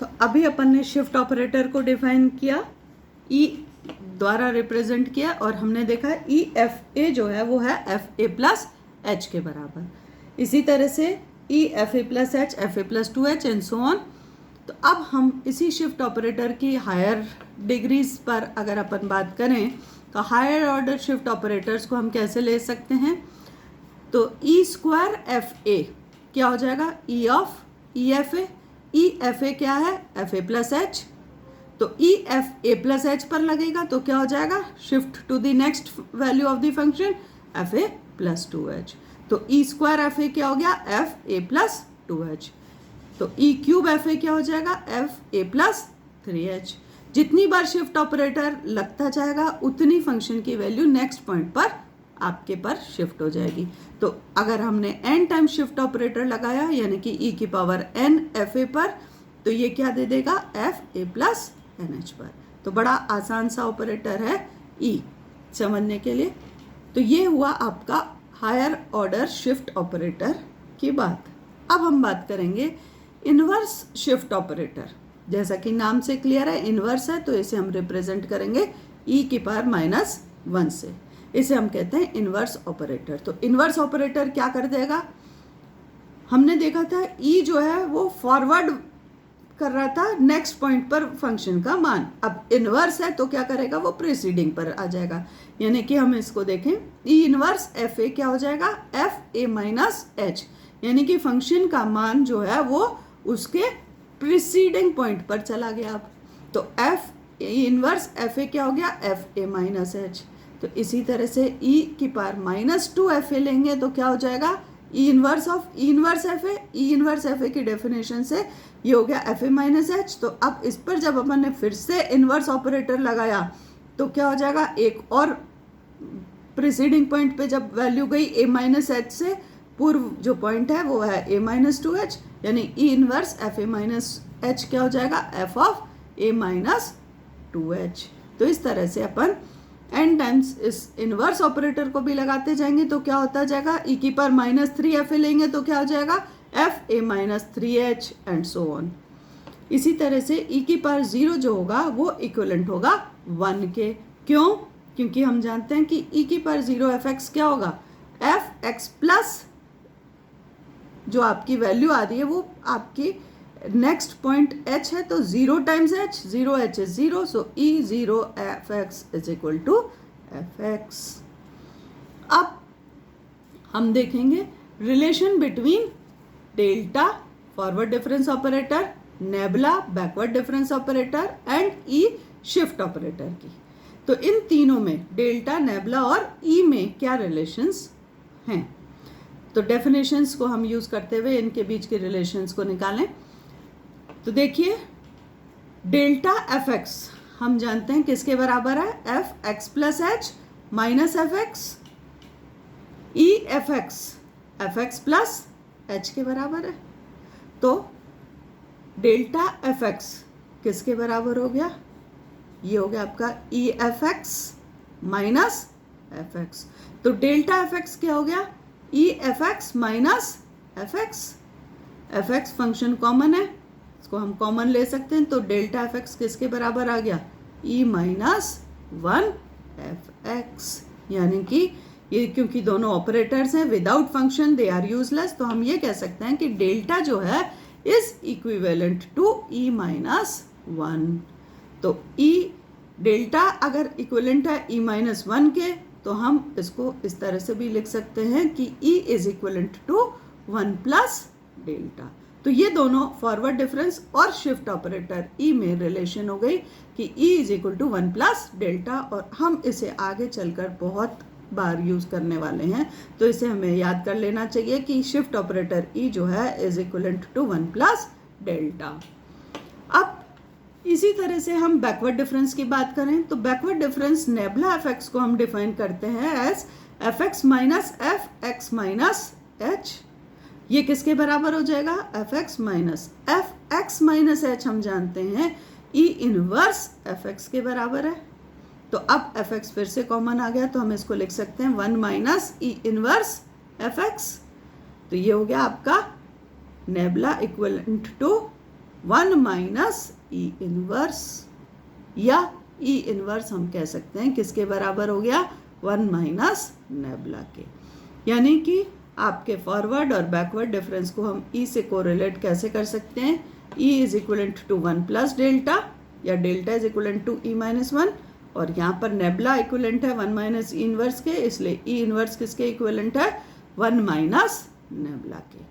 तो अभी अपन ने शिफ्ट ऑपरेटर को डिफाइन किया, ई द्वारा रिप्रेजेंट किया, और हमने देखा ई एफ ए जो है वो है एफ ए प्लस एच के बराबर। इसी तरह से ई F A plus H, F A plus 2h and so on. तो अब हम इसी शिफ्ट ऑपरेटर की हायर डिग्रीज पर अगर अपन बात करें तो हायर ऑर्डर शिफ्ट ऑपरेटर्स को हम कैसे ले सकते हैं? तो ई स्क्वायर एफ ए क्या हो जाएगा? E of E F A. E F A क्या है? F A plus H. तो E F A plus H पर लगेगा तो क्या हो जाएगा? Shift to the next value of the function F A plus 2h। तो ई स्क्वायर एफ ए क्या हो गया? F A plus 2h। तो ई क्यूब एफ ए क्या हो जाएगा? F A plus 3h। जितनी बार शिफ्ट ऑपरेटर लगता जाएगा उतनी फंक्शन की वैल्यू नेक्स्ट पॉइंट पर आपके पर शिफ्ट हो जाएगी। तो अगर हमने n टाइम शिफ्ट ऑपरेटर लगाया यानी कि e की पावर n एफ ए पर, तो ये क्या दे देगा? F A plus N H पर। तो बड़ा आसान सा ऑपरेटर है e समझने के लिए। तो ये हुआ आपका हायर ऑर्डर शिफ्ट ऑपरेटर की बात। अब हम बात करेंगे इनवर्स शिफ्ट ऑपरेटर। जैसा कि नाम से क्लियर है, इनवर्स है, तो इसे हम रिप्रेजेंट करेंगे e की पावर -1 से। इसे हम कहते हैं इनवर्स ऑपरेटर। तो इनवर्स ऑपरेटर क्या कर देगा? हमने देखा था e जो है वो फॉरवर्ड कर रहा था नेक्स्ट पॉइंट पर फंक्शन का मान। अब इनवर्स है तो क्या करेगा? वो प्रीसीडिंग पर आ जाएगा। यानी कि हम इसको देखें, ई इनवर्स एफ ए क्या हो जाएगा? एफ ए माइनस एच। यानी कि फंक्शन का मान जो है वो उसके प्रीसीडिंग पॉइंट पर चला गया। अब तो एफ इनवर्स एफ ए क्या हो गया? एफ ए माइनस एच। तो इसी तरह से e की पावर -2 एफ ए लेंगे तो क्या हो जाएगा? ई inverse of E inverse F A. E inverse F A की डेफिनेशन से ये हो गया एफ ए माइनस एच। तो अब इस पर जब अपन ने फिर से इनवर्स ऑपरेटर लगाया तो क्या हो जाएगा? एक और प्रीसीडिंग पॉइंट पे जब वैल्यू गई ए माइनस एच से, पूर्व जो पॉइंट है वो है ए माइनस 2h, यानी ई inverse F A minus H क्या हो जाएगा? F of A minus 2h। तो इस तरह से अपन n टाइम्स इस इनवर्स ऑपरेटर को भी लगाते जाएंगे तो क्या होता जाएगा? e की पावर -3 एफ ए लेंगे तो क्या हो जाएगा? F A minus 3h and so on. इसी तरह से e की पावर 0 जो होगा वो इक्विवेलेंट होगा 1 के। क्यों? क्योंकि हम जानते हैं कि e की पावर 0 एफ एक्स क्या होगा? एफ एक्स प्लस जो आपकी वैल्यू आ रही है वो आपकी नेक्स्ट पॉइंट h है, तो 0 times h, 0h is 0, so e0 fx is equal to fx। अब हम देखेंगे relation between delta forward difference operator, nabla backward difference operator and e shift operator की। तो इन तीनों में डेल्टा, नेबुला और e में क्या रिलेशंस हैं? तो डेफिनेशंस को हम यूज करते हुए इनके बीच के रिलेशंस को निकालें। तो देखिए, डेल्टा एफ एक्स हम जानते हैं किसके बराबर है? F x plus H minus F x. E F x plus H के बराबर है। तो डेल्टा एफ एक्स किसके बराबर हो गया? ये हो गया आपका E F X minus F X. तो डेल्टा एफ एक्स क्या हो गया? E F X minus F x. F x function common है, इसको हम कॉमन ले सकते हैं। तो डेल्टा एफ एक्स किसके बराबर आ गया? E minus 1 F X. यानी कि ये क्योंकि दोनों ऑपरेटर्स हैं, without function they are useless, तो हम ये कह सकते हैं कि डेल्टा जो है is equivalent to E minus 1। तो ई डेल्टा अगर इक्विवेलेंट है ई माइनस 1 के, तो हम इसको इस तरह से भी लिख सकते हैं कि E is equivalent to 1 plus delta. तो ये दोनों फॉरवर्ड डिफरेंस और शिफ्ट ऑपरेटर ई में रिलेशन हो गई कि E is equal to 1 plus delta, और हम इसे आगे चलकर बहुत बार यूज करने वाले हैं। तो इसे हमें याद कर लेना चाहिए कि शिफ्ट ऑपरेटर ई जो है is equivalent to 1 plus delta. अब इसी तरह से हम बैकवर्ड डिफरेंस की बात करें तो backward difference nabla F X को हम डिफाइन करते हैं as F X minus F X minus H. ये किसके बराबर हो जाएगा? एफ एक्स माइनस एच हम जानते हैं ई इनवर्स एफ एक्स के बराबर है। तो अब एफ एक्स फिर से कॉमन आ गया तो हम इसको लिख सकते हैं 1 minus E inverse F X. तो ये हो गया आपका nabla equivalent to 1 minus E inverse, या ई इनवर्स हम कह सकते हैं किसके बराबर हो गया, 1 माइनस नेबुला के। यानी कि आपके फॉरवर्ड और बैकवर्ड डिफरेंस को हम ई से कोरिलेट कैसे कर सकते हैं, E is equivalent to 1 plus delta, या delta is equivalent to E minus 1, और यहाँ पर नेबुला इक्वलेंट है 1 माइनस ई इनवर्स के, इसलिए ई इनवर्स किसके इक्वलेंट है, 1 माइनस नेबुला के।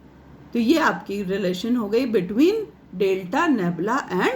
तो ये आपकी रिलेशन हो गई बिटवीन डेल्टा, नेबुला एंड